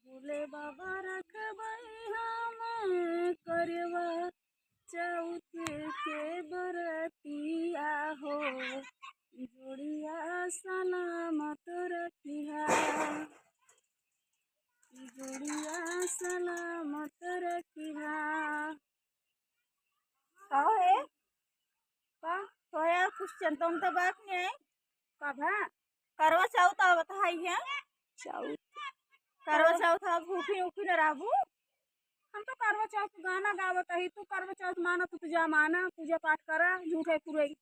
भोले बाबा रखबई हम करवा चौथ के बरतिया हो, जोड़िया सलामत रखिहा, जोड़िया सलामत रखिहा। कहो है का तो यार कुछ चिंता उनता बात नहीं है कब है करवा चौथ आवत है चौथ? करवा चौथ भूखी उखी न रहबू। हम तो करवा चौथ गाना गावत ही, तू करवा चौथ माना तो तुझा माना, पूजा पाठ करा झूठे पुरई।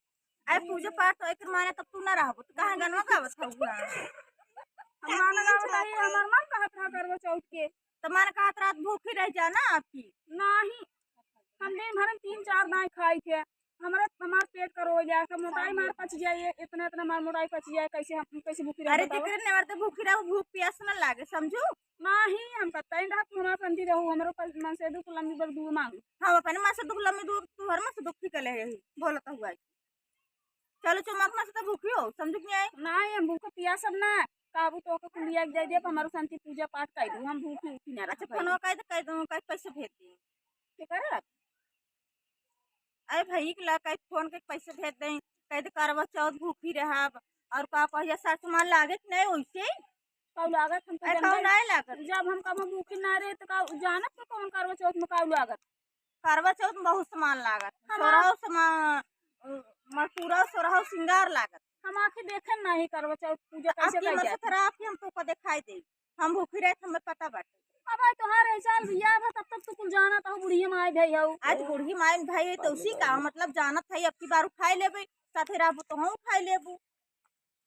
अरे पूजा पाठ तो एक माने तब तू न रहबू तो कहाँ गनवा गावत हउआ। हम गाना गावत ही, हमार मन कहत रहा करवा चौथ के। तो माने कहत रात भूखी रह जाना आपकी। नहीं, हम दिन भर में 3-4 दाएं खाई थे, हमार पेट करो जाके मोटाई मार पच जाए, इतना इतना मार मोटाई पच जाए, कैसे हम कैसे भूखी रह अरे बताओ। तिकरे ने मरते भूखी रहू भूख प्यास न लागे समझू। नहीं हम कत्ता ही रात हमार पंथी रहू, हमरो मन से दुख लंबी बल दूर मांग। हम अपने माँ से दुख लम्बी दूर तू हर माँ से दुखी कले रही बोलता हुआ। चलो चुमक माँ से तो भूखी हो समझू नहीं आई। नहीं हम भूख पिया सब ना काबू तो के कुलिया दे दे हमारो शांति पूजा पाठ कर दू, हम भूख उठी ना अच्छा रख फोन कह दूँ कह पैसे भेज दी। के करे अरे भाई के ला कह फोन के पैसे भेज दें कह दे करवा चौथ भूखी रहा और का कहिया सार सामान लागे कि नहीं वैसे कौ लागत हम तो अरे कहूँ नहीं लागत। जब हम कब भूखी ना रहे तो का जानत तो कौन करवा चौथ में कौ लागत। करवा चौथ में बहुत सामान लागत सोरह सामान मसूरा सोरह सिंगार लागत। हम आके देखे नहीं करवा चौथ पूजा कैसे आपकी कर मत जाती। खराब हम तो दिखाई दे हम भूखी रहे हमें पता बाटे। अब आई तोहार ऐसा बियाह है तब तक तो कुल जाना तो बुढ़िया माई भई हो। आज बूढ़ी माइन भाई है तो उसी का मतलब जानत है अब की बार उठाई लेबे साथे रहबू तो हम उठाई लेबू।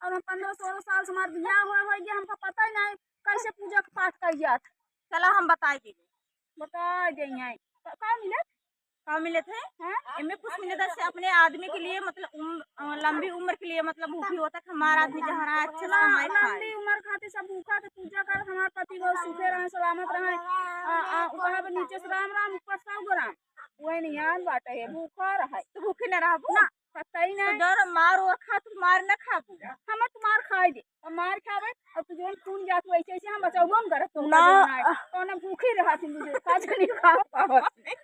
और हम 15-16 साल से हमार बियाह हो गया, हमको पता ही नहीं कैसे पूजा पाठ कर जात। चला हम बताई देंगे बता दें का मिले कहाँ मिले थे इनमें कुछ मिले थे अपने आदमी के लिए मतलब लंबी उम्र के लिए मतलब भूखी होता है हमारा आदमी जहाँ अच्छे से कमाई खाए। लंबी उम्र खातिर सब भूखा के पूजा कर हमार पति बहुत सुखे रहे सलामत रहे, ऊपर नीचे से राम राम ऊपर सब राम वही नहीं यार बाटे है भूखा रहे तो भूखी न रहबू ना पता ही नहीं। डर मार और खा तू मार न खाबू हम तुम्हार खाई दे और मार खावे और तू जोन खून जात वैसे ऐसे हम बचाओ हम करत तो ना ना तो ना भूखी रहा थी मुझे खा नहीं खा पावत।